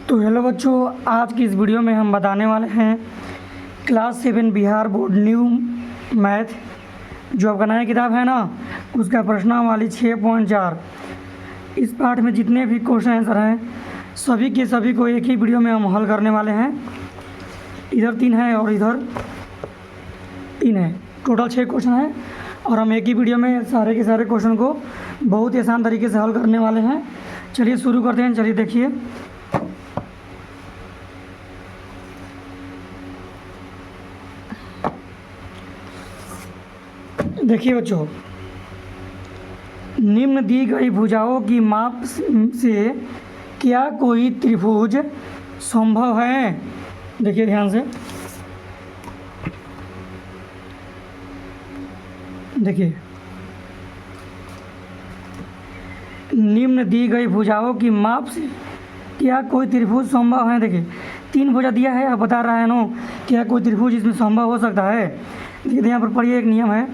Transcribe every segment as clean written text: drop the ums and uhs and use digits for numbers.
तो हेलो बच्चों, आज की इस वीडियो में हम बताने वाले हैं class 7 Bihar board new math जो आपका नया किताब है ना, उसका प्रश्नावली 6.4। इस पाठ में जितने भी क्वेश्चन आंसर हैं सभी के सभी को एक ही वीडियो में हम हल करने वाले हैं। इधर 3 है और इधर 3 है, टोटल 6 क्वेश्चन हैं और हम एक ही वीडियो में सारे के सारे क्वेश्चन को बहुत ही आसान तरीके से हल करने वाले हैं। चलिए शुरू करते हैं। चलिए देखिए, देखिए बच्चों, निम्न दी गई भुजाओं की माप से क्या कोई त्रिभुज संभव है। देखिए ध्यान से, देखिए निम्न दी गई भुजाओं की माप से क्या कोई त्रिभुज संभव है। देखिए 3 भुजा दिया है, अब बता रहा है नो क्या कोई त्रिभुज इसमें संभव हो सकता है। देखिए यहाँ पर पढ़िए, एक नियम है,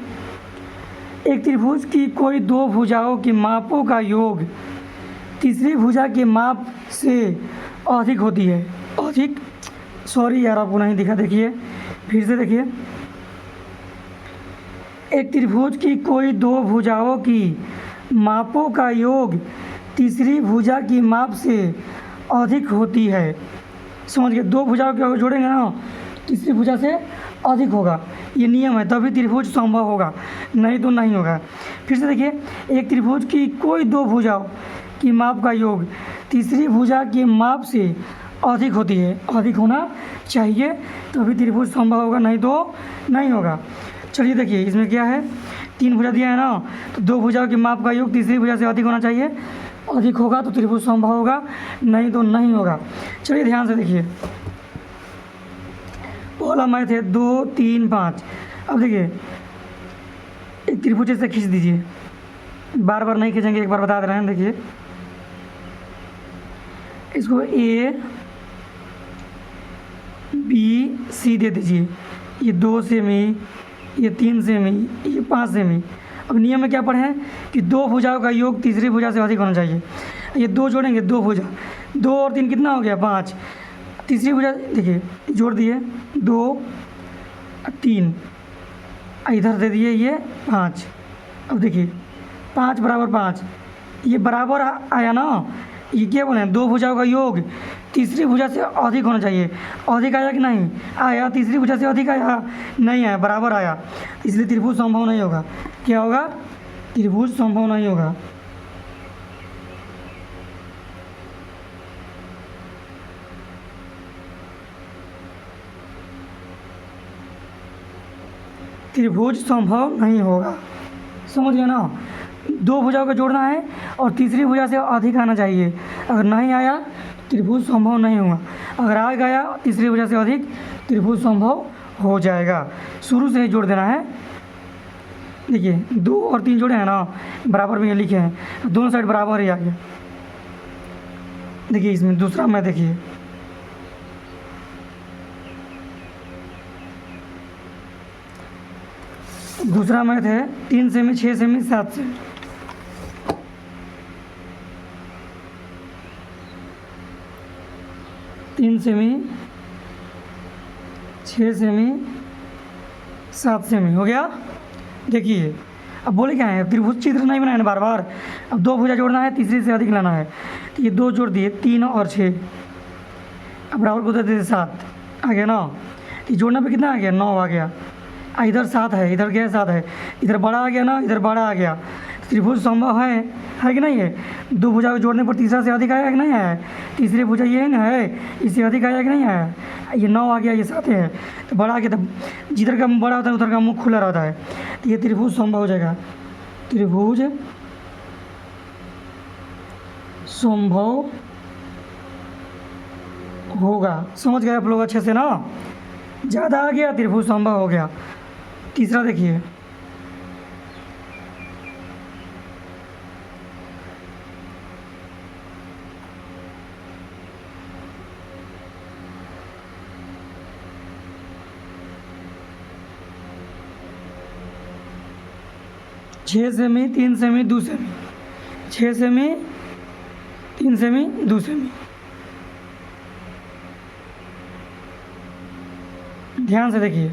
एक त्रिभुज की कोई 2 भुजाओं की मापों का योग तीसरी भुजा के माप से अधिक होती है। अधिक, सॉरी यार आपको नहीं दिखा, देखिए फिर से देखिए, एक त्रिभुज की कोई 2 भुजाओं की मापों का योग तीसरी भुजा की माप से अधिक होती है। समझ गए, 2 भुजाओं को जोड़ेंगे ना, तीसरी भुजा से अधिक होगा, ये नियम है, तभी त्रिभुज संभव होगा, नहीं तो नहीं होगा। फिर से देखिए, एक त्रिभुज की कोई 2 भुजाओं की माप का योग तीसरी भुजा की माप से अधिक होती है। अधिक होना चाहिए तभी त्रिभुज संभव होगा, नहीं तो नहीं होगा। चलिए देखिए, इसमें क्या है, 3 भुजा दिया है ना, तो 2 भुजाओं की माप का योग तीसरी भुजा से अधिक होना चाहिए। अधिक होगा तो त्रिभुज संभव होगा, नहीं तो नहीं होगा। चलिए ध्यान से देखिए, पहला मैथ है 2, 3, 5। अब देखिए, एक त्रिभुज से खींच दीजिए, बार बार नहीं खींचेंगे, एक बार बता दे रहे हैं। देखिए इसको A B C दे दीजिए, ये 2 सेमी, ये 3 सेमी, ये 5 सेमी। अब नियम में क्या पढ़े हैं कि 2 भुजाओं का योग तीसरी भुजा से अधिक होना चाहिए। ये 2 जोड़ेंगे, 2 भुजा, 2 और 3 कितना हो गया, 5। तीसरी भुजा देखिए जोड़ दिए, 2 3, इधर दे दिए ये 5। अब देखिए 5 बराबर 5, ये बराबर आया ना, ये क्या बोले, 2 भुजाओं का योग तीसरी भुजा से अधिक होना चाहिए। अधिक आया कि नहीं आया, तीसरी भुजा से अधिक आया, नहीं आया, बराबर आया, इसलिए त्रिभुज संभव नहीं होगा। क्या होगा, त्रिभुज संभव नहीं होगा। त्रिभुज संभव नहीं होगा, समझ गए ना। 2 भुजाओं को जोड़ना है और तीसरी भुजा से अधिक आना चाहिए। अगर नहीं आया त्रिभुज संभव नहीं होगा, अगर आ गया तीसरी भुजा से अधिक त्रिभुज संभव हो जाएगा। शुरू से ही जोड़ देना है। देखिए 2 और 3 जोड़े हैं ना, बराबर में ये लिखे हैं, दोनों साइड बराबर ही आ गया। देखिए इसमें दूसरा में देखिए, दूसरा मैथ है 3 semi, 6 semi, 7 semi. 3 semi, 6 semi, 7 semi हो गया। देखिए अब बोले क्या है, त्रिभुज चित्र नहीं बनाना बार बार। अब 2 भुजा जोड़ना है, तीसरी से अधिक लाना है, तो ये 2 जोड़ दिए, 3 और 6, अब बराबर को दे देते 7 आ गया ना। ये जोड़ने पे कितना आ गया, 9 आ गया। इधर 7 है, इधर क्या है, 7 है, इधर बड़ा आ गया ना, इधर बड़ा आ गया। त्रिभुज संभव है कि नहीं है। 2 भुजा को जोड़ने पर तीसरा से अधिक आया कि नहीं आया, तीसरी भुजा ये है ना, है, इससे अधिक आया कि नहीं आया। ये 9 आ गया, ये 7 है, तो बड़ा आ गया, तो जिधर का बड़ा होता है उधर का मुँह खुला रहता है, तो ये त्रिभुज संभव हो जाएगा। त्रिभुज संभव होगा, समझ गए आप लोग अच्छे से ना। ज़्यादा आ गया त्रिभुज संभव हो गया। तीसरा देखिए, छः semi, 3 semi, 2 semi, 6 semi, 3 semi, 2 semi. ध्यान से देखिए,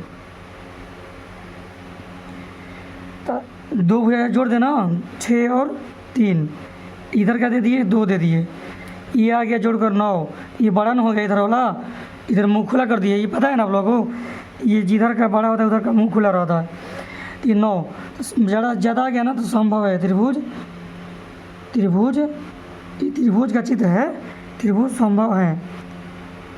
तो दो भुजा जोड़ देना, 6 और 3, इधर का दे दिए 2 दे दिए, ये आ गया जोड़कर 9, ये बड़ा न हो गया इधर वाला, इधर मुंह खुला कर दिए, ये पता है ना आप लोगों को, ये जिधर का बड़ा होता है उधर का मुंह खुला रहता है। तो ये 9 ज़्यादा आ गया ना, तो संभव है त्रिभुज, ये त्रिभुज का चित्र है, त्रिभुज संभव है।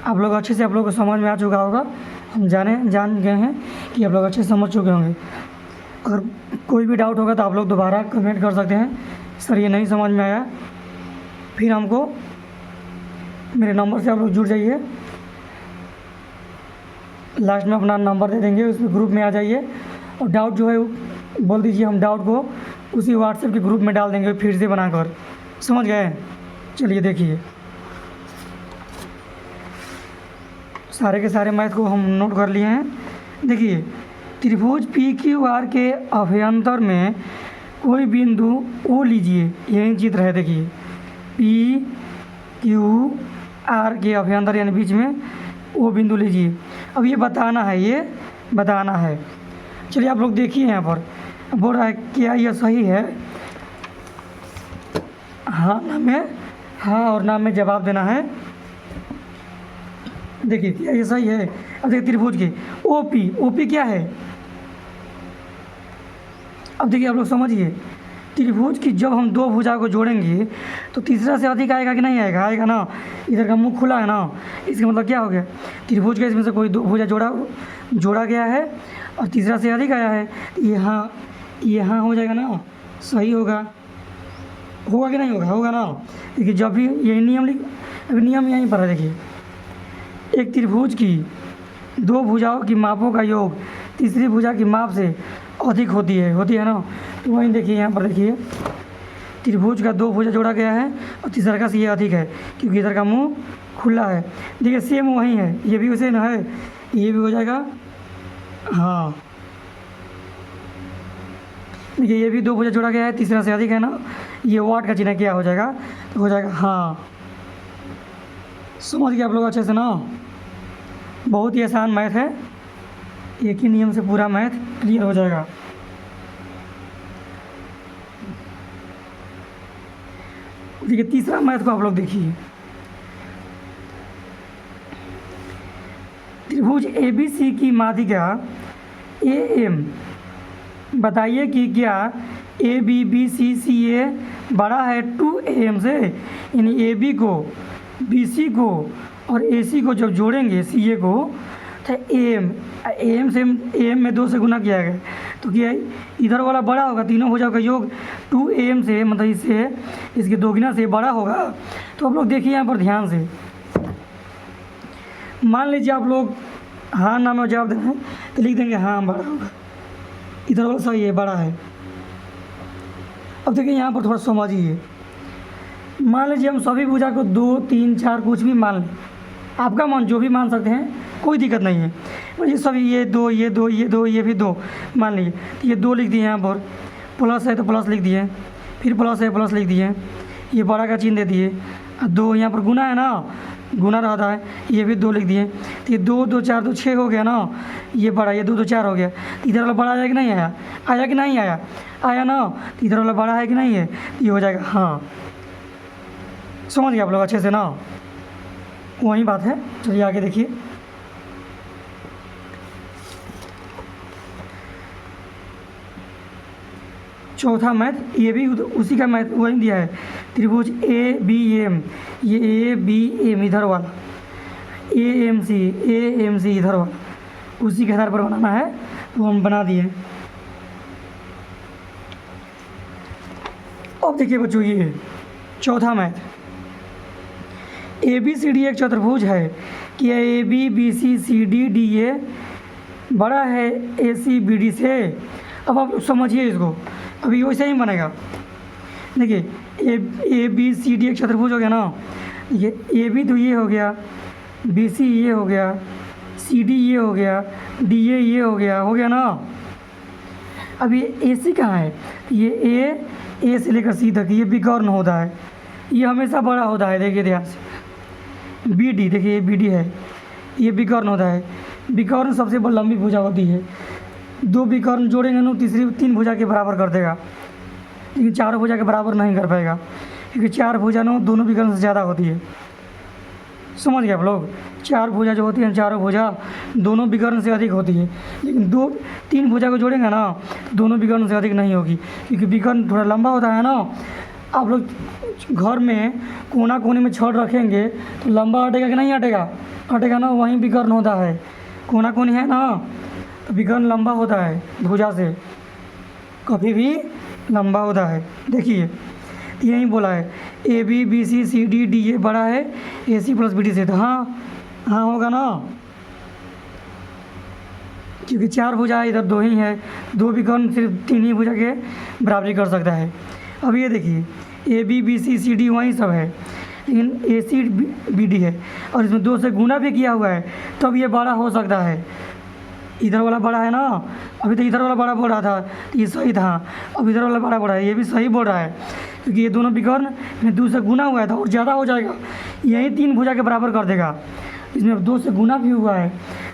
आप लोग अच्छे से, आप लोग को समझ में आ चुका होगा, हम जान गए हैं कि आप लोग अच्छे से समझ चुके होंगे। अगर कोई भी डाउट होगा तो आप लोग दोबारा कमेंट कर सकते हैं, सर ये नहीं समझ में आया, फिर हमको मेरे नंबर से आप लोग जुड़ जाइए, लास्ट में अपना नंबर दे देंगे, उसमें ग्रुप में आ जाइए और डाउट जो है बोल दीजिए, हम डाउट को उसी व्हाट्सएप के ग्रुप में डाल देंगे फिर से बनाकर। समझ गए? चलिए देखिए, सारे के सारे मैथ को हम नोट कर लिए हैं। देखिए, त्रिभुज पी क्यू आर के अभ्यंतर में कोई बिंदु ओ लीजिए, यही चित्र है। देखिए, पी क्यू आर के अभ्यंतर यानी बीच में ओ बिंदु लीजिए। अब ये बताना है। चलिए आप लोग देखिए, यहाँ पर बोल रहा है क्या यह सही है, हाँ और ना में जवाब देना है। देखिए क्या ये सही है। अब देखिए त्रिभुज के ओपी क्या है, अब देखिए आप लोग समझिए, त्रिभुज की जब हम दो भुजा को जोड़ेंगे तो तीसरा से अधिक आएगा कि नहीं आएगा? आएगा ना, इधर का मुंह खुला है ना, इसका मतलब क्या हो गया, त्रिभुज के इसमें से कोई दो भुजा जोड़ा गया है और तीसरा से अधिक आया है, यहाँ हो जाएगा ना, सही होगा कि नहीं होगा ना। देखिए जब भी यही नियम यहीं पर है। देखिए, एक त्रिभुज की दो भुजाओं की मापों का योग तीसरी भुजा की माप से अधिक होती है ना। तो वहीं देखिए, यहाँ पर देखिए, त्रिभुज का दो भुजा जोड़ा गया है और तीसरा का से ये अधिक है क्योंकि इधर का मुंह खुला है। देखिए सेम वही है, ये भी उसे न है, ये भी हो जाएगा हाँ। देखिए ये भी दो भुजा जोड़ा गया है, तीसरा से अधिक है ना, ये वाट का चिन्ह क्या हो जाएगा, तो हो जाएगा हाँ। समझ गए आप लोग अच्छे से ना, बहुत ही आसान मैथ है, एक ही नियम से पूरा मैथ क्लियर हो जाएगा। देखिए तीसरा मैथ को आप लोग देखिए, त्रिभुज ABC की माध्यिका AM, बताइए कि क्या ABBCCA बड़ा है 2AM से, यानी AB को BC को और AC को जब जोड़ेंगे CA को तो AM में 2 से गुना किया गया तो क्या इधर वाला बड़ा होगा, तीनों भुजाओं का योग 2AM से मतलब इससे इसके दोगुना से बड़ा होगा। तो आप लोग देखिए यहाँ पर ध्यान से, मान लीजिए आप लोग हाँ ना में जवाब देना है तो लिख देंगे हाँ बड़ा होगा, इधर वाला सही है, बड़ा है। अब देखिए यहाँ पर थोड़ा समझिए, मान लीजिए हम सभी भुजा को 2, 3, 4 कुछ भी मान लें, आपका मन जो भी मान सकते हैं, कोई दिक्कत नहीं है। मुझे सभी ये दो ये भी 2 मान लीजिए, तो ये 2 लिख दिए, यहाँ पर प्लस है तो प्लस लिख दिए, फिर प्लस है प्लस लिख दिए, ये बड़ा का चिन्ह दे दिए, 2 यहाँ पर गुना है ना, गुना रहता है, ये भी 2 लिख दिए, तो ये 2, 2, 4, 2, 6 हो गया ना, ये बड़ा, ये 2, 2, 4 हो गया। तो इधर वाला बड़ा आया कि नहीं आया, कि नहीं आया ना, तो इधर वाला बड़ा है कि नहीं है, ये हो जाएगा हाँ। समझ गए आप लोग अच्छे से ना, वही बात है। चलिए आगे देखिए, चौथा मैथ, ये भी उसी का मैथ वही दिया है, त्रिभुज ABM, ये ABM इधर वाला, AMC इधर वाला, उसी के आधार पर बनाना है, तो हम बना दिए। अब देखिए बच्चों, ये चौथा मैथ, ABCD एक चतुर्भुज है कि ABBCCD DA बड़ा है ACBD से। अब आप समझिए इसको, अभी वैसे ही बनेगा। देखिए ABCD एक चतुर्भुज हो गया ना, ये AB तो ये हो गया, BC ये हो गया, CD ये हो गया, DA ये हो गया ना। अब ये AC कहाँ है, ये A से लेकर C तक ये विकर्ण होता है, ये हमेशा बड़ा होता है। देखिए ध्यान से, BD देखिए ये BD है, ये विकर्ण होता है, विकर्ण सबसे लंबी भुजा होती है। 2 विकर्ण जोड़ेंगे ना तीसरी 3 भुजा के बराबर कर देगा, लेकिन 4 भुजा के बराबर नहीं कर पाएगा, क्योंकि 4 भुजा ना दोनों विकर्ण से ज़्यादा होती है। समझ गए आप लोग? 4 भुजा जो होती है, चारों भुजा दोनों विकर्ण से अधिक होती है, लेकिन 3 भुजा को जोड़ेंगे ना तो दोनों विकर्ण से अधिक नहीं होगी, क्योंकि विकर्ण थोड़ा लंबा होता है ना। आप लोग घर में कोना कोने में छड़ रखेंगे तो लंबा हटेगा कि नहीं हटेगा? हटेगा ना, वहीं विकर्ण होता है। कोना कोनी है ना तो विकर्ण लंबा होता है, भुजा से कभी भी लंबा होता है। देखिए यही बोला है A B B C C D D A बड़ा है A C plus B D से, तो हाँ हाँ होगा ना, क्योंकि 4 भुजा है, इधर 2 ही है, 2 विकर्ण सिर्फ 3 ही भुजा के बराबरी कर सकता है। अब ये देखिए A B B C C D वहीं सब है, लेकिन ए सी बी डी है और इसमें 2 से गुना भी किया हुआ है, तब ये बड़ा हो सकता है। इधर वाला बड़ा है ना, अभी तो इधर वाला बड़ा बोल रहा था तो ये सही था, अब इधर वाला बड़ा है, ये भी सही बोल रहा है, क्योंकि ये दोनों विकर्ण में 2 से गुना हुआ है था और ज़्यादा हो जाएगा, यही 3 भुजा के बराबर कर देगा। इसमें अब 2 से गुना भी हुआ है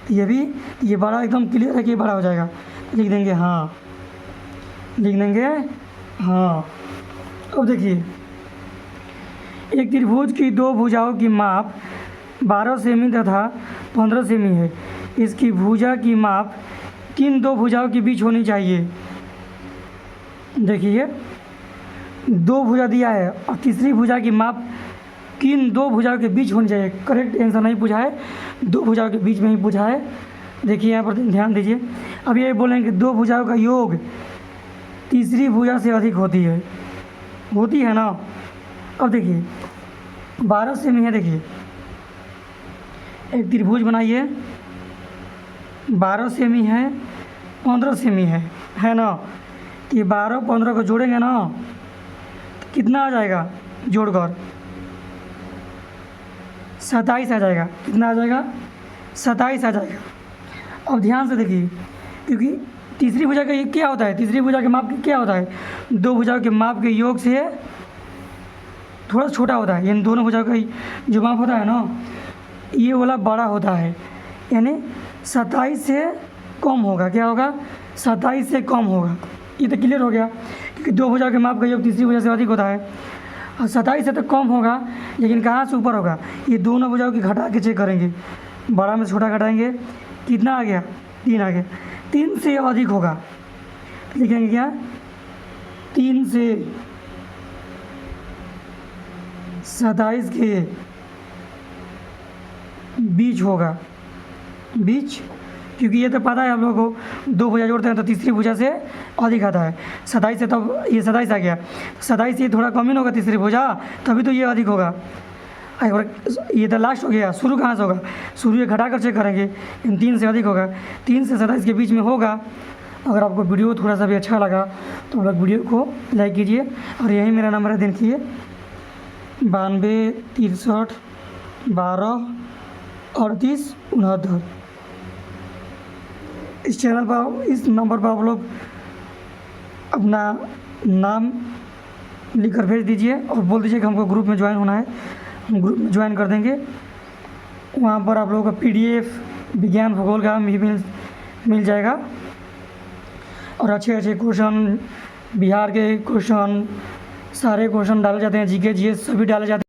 तो ये भी, ये बड़ा एकदम क्लियर है कि ये बड़ा हो जाएगा। लिख देंगे हाँ, लिख देंगे हाँ। अब देखिए एक त्रिभुज की 2 भुजाओं की माप 12 सेमी तथा 15 सेमी है, इसकी भुजा की माप किन 2 भुजाओं के बीच होनी चाहिए? देखिए 2 भुजा दिया है और तीसरी भुजा की माप किन 2 भुजाओं के बीच होनी चाहिए। करेक्ट आंसर नहीं पूछा है, 2 भुजाओं के बीच में ही पूछा है। देखिए यहाँ पर ध्यान दीजिए, अब ये बोलेंगे 2 भुजाओं का योग तीसरी भुजा से अधिक होती है ना। अब देखिए 12 सेमी है, देखिए एक त्रिभुज बनाइए, 12 सेमी है, 15 सेमी है ना। तो ये 12 15 को जोड़ेंगे ना तो कितना आ जाएगा? जोड़कर 27 आ जाएगा। कितना आ जाएगा? 27 आ जाएगा। अब ध्यान से देखिए, क्योंकि तीसरी भुजा का ये क्या होता है, तीसरी भुजा के माप क्या होता है? 2 भुजाओं के माप के योग से थोड़ा छोटा होता है, यानी दोनों भुजाओं का जो माप होता है ना ये वाला बड़ा होता है, यानी 27 से कम होगा। क्या होगा? 27 से कम होगा। ये तो क्लियर हो गया, क्योंकि 2 भुजाओं के माप का योग तीसरी भुजा से अधिक होता है और 27 से तो कम होगा, लेकिन कहाँ से ऊपर होगा? ये दोनों भुजाओं की घटा के चेक करेंगे, बड़ा में छोटा घटाएंगे, कितना आ गया? 3 आ गया। 3 से अधिक होगा, लिखेंगे क्या? 3 से 27 के बीच होगा, बीच, क्योंकि ये तो पता है आप लोगों को 2 भुजा जोड़ते हैं तो तीसरी भुजा से अधिक आता है। 27 से तब ये 27 आ गया, 27 से थोड़ा कम ही होगा तीसरी भुजा, तभी तो ये अधिक होगा। एक बार ये तो लास्ट हो गया, शुरू कहाँ से होगा? शुरू ये घटा कर चेक करेंगे, इन 3 से अधिक होगा, 3 से 27 के बीच में होगा। अगर आपको वीडियो थोड़ा सा भी अच्छा लगा तो आप लोग वीडियो को लाइक कीजिए, और यही मेरा नंबर है, देखिए 92 63 12 38 69। इस चैनल पर, इस नंबर पर आप लोग अपना नाम लिख कर भेज दीजिए और बोल दीजिए कि हमको ग्रुप में ज्वाइन होना है, हम ग्रुप में ज्वाइन कर देंगे। वहाँ पर आप लोगों का PDF विज्ञान भूगोल का मिल जाएगा, और अच्छे अच्छे क्वेश्चन, बिहार के क्वेश्चन, सारे क्वेश्चन डाले जाते हैं, GK GS सभी डाले जाते हैं।